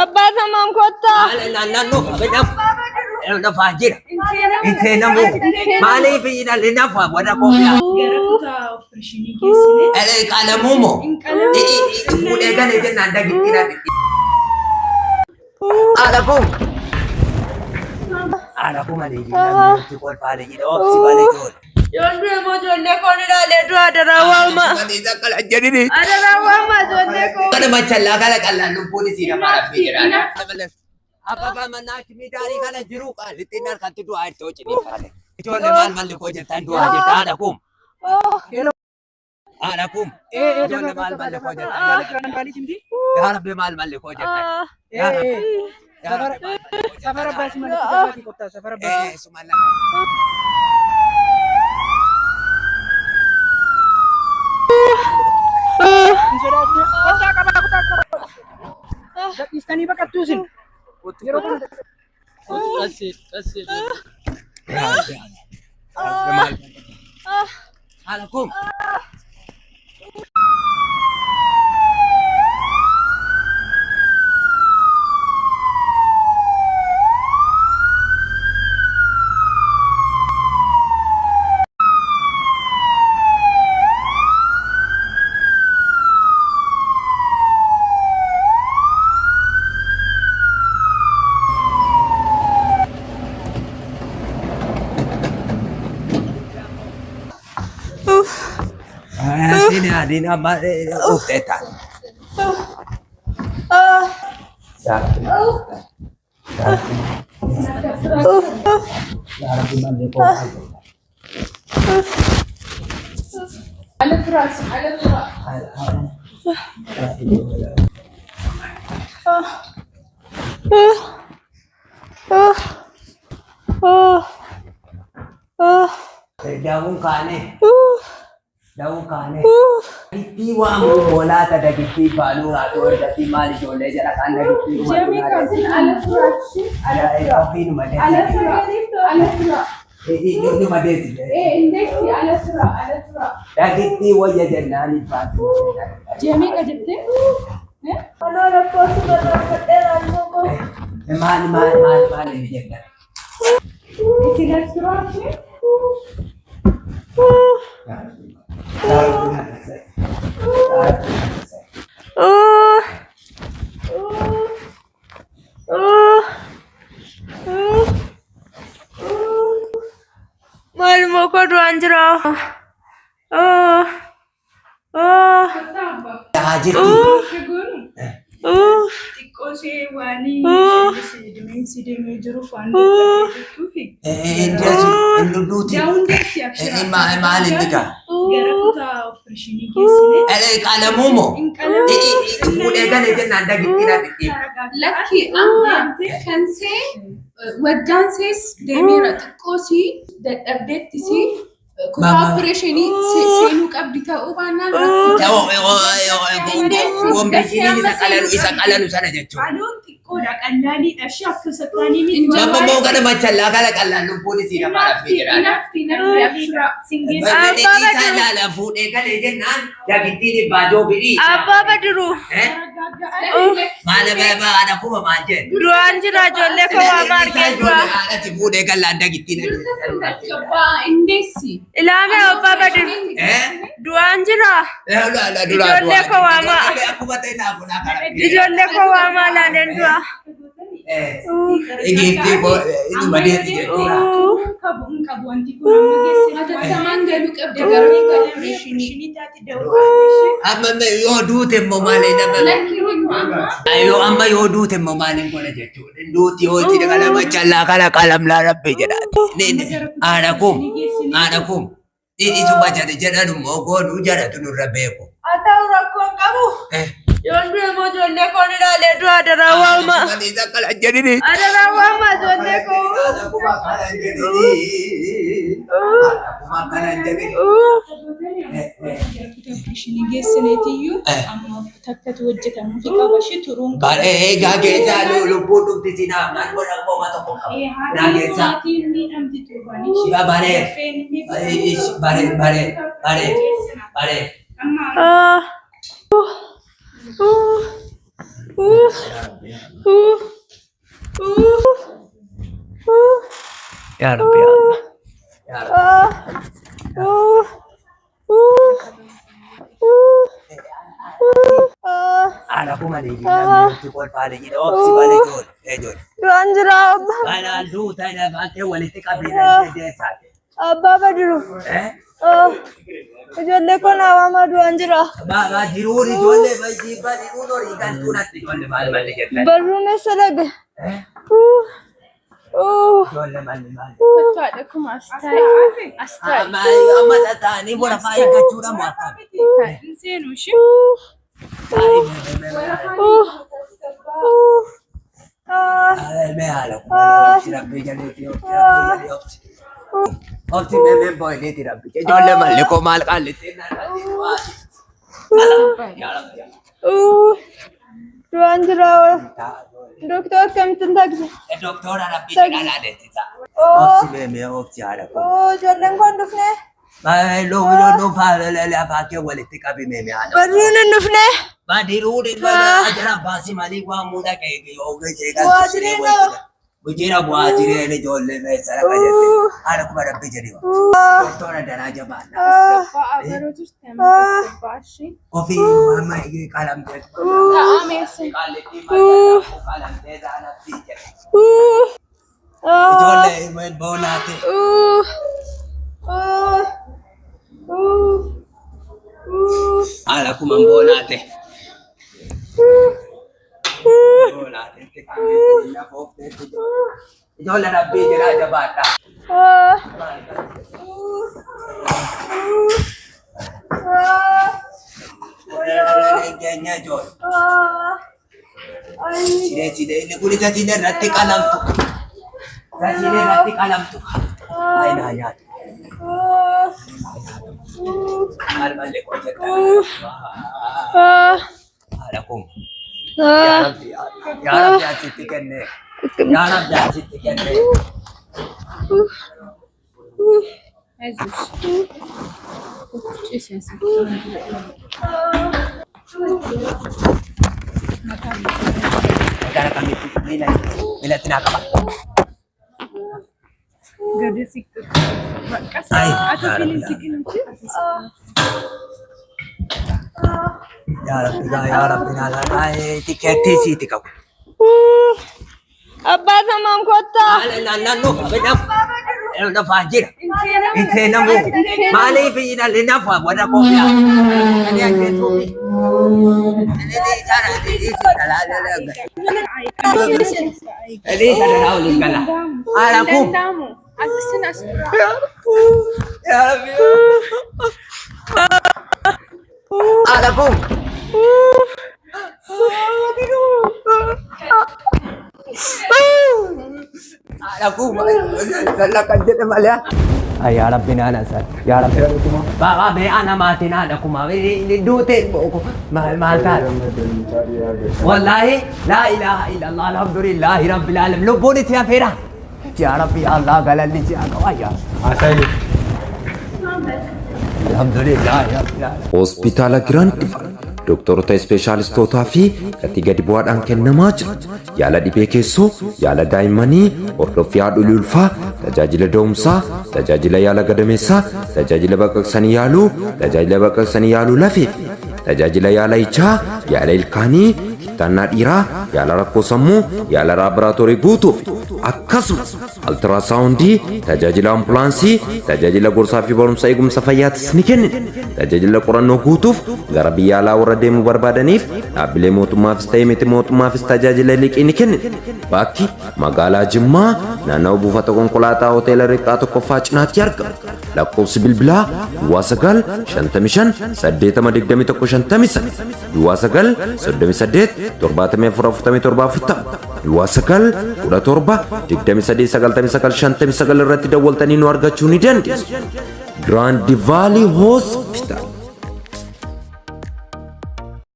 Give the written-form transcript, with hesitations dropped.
Abbaa namaan kottaa. Naannoo lafaa jira. Hin seenamu. Maaliif dhalli nafa warra koofyaa? Qalamuu moo? Fuudhee galee jennaan dagittiidha. Aadakuu malee namni kolfaalee jedha oobsi malee joole. Yoon deemoo ijoollee koon ilaalee du'a adaraa waama. Adaraa waama ijoollee koon. Kana machallaa kana qallaan lubbuun isii namaa raffee jedha. Abbaa mannaatti midhaarii kana jiru qaalittiin harkatti du'aa itti hojii faale. Ijoollee maal malli koo jettan du'aa jetta aadakuum. Aadakuum. Ijoollee maal malli koo jettan. Yaarabbi maal malli koo jettan. Safara baasii malee kubbaa kottaa safara baasii. Sumala. Istanii baqattuu sin. Yeroo kana Kasih. Aadakuum. Sini adin amma uftetan. Daun kane. Daun kane. Itti waamu boolaa ta dagitti baaluu haatoo irratti maali ijoollee jala kan dagitti ofiinuma inni madeesi dagitti wayya jennaani baatu. Jeemee ka jettee? Maali jenna. Maal moko du'aan jira. Xiqqoosee waan si deemee jiru waan maal inni gaa? gara kutaa opereeshinii geessine. Qalamuu moo? Fuudhee galee jennaan dagittiidha. Lakki amma kan see waddaan sees deemeera xiqqoosii dadhabdeettisii kutaa opereeshinii seenuu qabdi ta'uu baannaan isa qalalu sana jechuudha. Qaluun xiqqoodha qallaaliidha ishee akka sattaanii miti. Mammoo kana machallaa kana qallaan lubbuun isii namaa raffee jedha. Isaa ilaala fuudhee galee jennaan dagittiin baajoo birii. Abbaa Badiru. Maal haadha kuma maal jedhu. Du'aan jira ijoollee koo waamaa argee jira. Haadhati fuudhee gallaan dagittiin. Indeessi. Ilaame abbaa Badiru. Du'aan jira. Ijoollee koo waamaa. Ijoollee koo waamaa laaleen du'a. Egeettee inni madeessi jechuudha. Qabu wanti kun amma geessine. Hatattamaan galuu qabdi gara opereeshinii taati da'uu. Amma yoo duute immoo maaliin nama? Yoo amma yoo duute immoo maaliin godha jechuudha. Duuti yoo itti dhaqala machallaa kana qalamlaa rabbee jedhaati. Haadha kum. Isuma jedhan immoo goonuu jedhatu nurra beeku. Haa ta'u rakkoon qabu. Yoon deemoo ijoollee koon ilaalee du'a adaraa waama. Adaraa waama ijoollee koo. Opereeshinii geessineetiyyuu amma takkatu hojjetamu fi qabashi turuun egaa keessaa lubbuun dhumti sinaa maal godhan qooma tokko qaba. Naa keessaa. miidhamti turbanii. Baree. يا رب يا الله يا رب أنا كم عليك تقول بالي أوبسي بالي جول Du'aan jira abba. أنا دوت أنا بعد ولي تكابين جيسات Abbaa badiru. Ijoollee koo naa waamaa du'aan jira. ما جرور جولة بيجي بالي نوري كان تونا تقول بالي بالي جت Barruun eessa lage? جولة بالي بالي Kottuadha kuma as taa'e. ما أما تاني ولا فايا كشورا ما Hin seenu ishee. ما على ربي جليتي أوبسي मैं boy लेती रबी जोले मालिक को माल का लेते ना Du'aan jira. Doktor akkamitti taakse? Doctor रबी चला देती था ऑप्सी में ऑप्सी आ रहा Ijoolleen koo hin dhufne? मैं लो फाले ले बाकी वाले टिका भी में आ Barruun hin dhufne? बाडी रूड जरा बासी मालिक वहां मुदा कहेगी हो गई सेगा मुझे ना बुआजिरे ने जोले में सारा का जते आरे को रबी जरी डॉक्टर डरा जबान Agaroo jirti amma tasgabbaa ishee. Coffee मामा ये कालम दे Ta'ameessa. कालेटी माता कालम दे जाना पीछे जोले में बोलाते आला को मन बोलाते जोले रबी जरा जबाता Genya John. Sile ini kulit sile rati kalam tu. Sile rati kalam tu. Ay na yan. Al mali ko jeta. Ala kum. Ya Rabbi asiti kenne. Ya Rabbi asiti kenne. Ayzush. Ciisensi. Cara kami bila tinakap. Gadi siktu. Bakkas. Ay, Atau pilih sikin uci. Ya Rabbi nala. Ay tiketi si tikap. Abbaa tamam kottaa. Ala no bedam. Elo fajir. Inte namu. Mali fi na lena fa wada ko ya. Ani ake so mi. Ini cara ini kala la. Ini cara raul kala. Ala ku. Damu. Asin asura. Ya Rabbi. Ala ku. Aku salah kerja tu malah. Ya Rabbi nana sir. Ya Rabbi. Baba me ana mati nana kuma. Ini dute ko mal tar. Wallahi la ilaha illallah alhamdulillah rabbil alamin. Lo boni thia fera. Ya Rabbi Allah galal ni ja gawaya. Asai. Alhamdulillah rabbil alamin. Hospitaala Giraandifa doktoroota ispeeshaalistootaa fi gatii gadi bu'aadhaan kennamaa jira. Yaala dhibee keessoo, yaala daa'immanii, hordoffii haadholii ulfaa, tajaajila da'umsaa, tajaajila yaala gadameessaa, tajaajila baqaqsanii yaaluu, tajaajila baqaqsanii yaaluu lafee, tajaajila yaala ichaa, yaala ilkaanii, kittaannaa dhiiraa, yaala rakkoo sammuu, yaala laaboraatoorii guutuuf akkasumas altiraasaawundii, tajaajila ambulaansii, tajaajila gorsaa fi barumsa eegumsa fayyaatis ni kennina. Tajaajila qorannoo guutuuf gara biyya alaa warra deemuu barbaadaniif dhaabbilee mootummaafis ta'ee miti mootummaafis tajaajila liqii ni kennina. Bakki magaalaa Jimmaa naannawaa buufata konkolaataa hoteela Riqaa tokkoffaa cinaatti argama. Lakkoofsi bilbilaa 955 9 irratti dawwaltanii nu argachuu ni dandeessu. Grand Valley Hospital